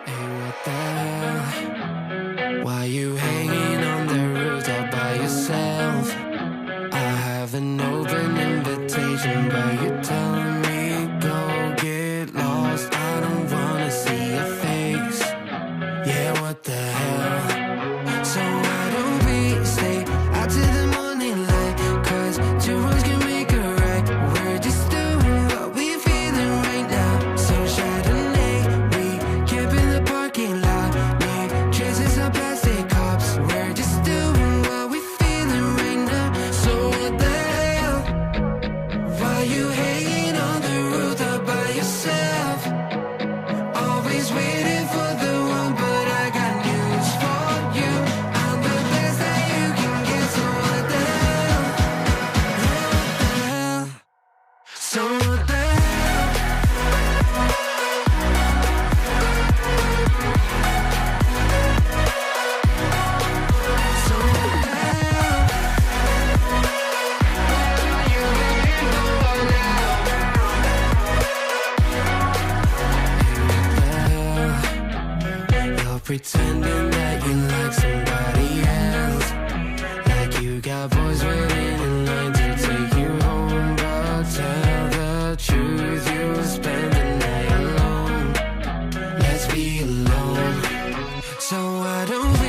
Hey, what the hell? Why you hanging on the rooftop by yourself? I have an open invitation, but you're telling me go get lost. I don't wanna see your face. Yeah, what the hell? So why don't we stay out till the morning light? 'Cause two wrongs can make a right. We're just doing what we feeling right now. So Chardonnay, we camp in the parking lot. Make traces of plastic cups. We're just doing what we feeling right now. So what the hell? Why you hanging on the roof all by yourself? Always waiting for the one, but I got news for you. I'm the best that you can get. So what the hell? Yeah, what the hell? So what the hell? So what the hell? You ain't going now. You're pretending that you like somebody else, like you got boys waiting in line to take you home. But tell the truth, you'll spend the night alone. Let's be alone. So why don't we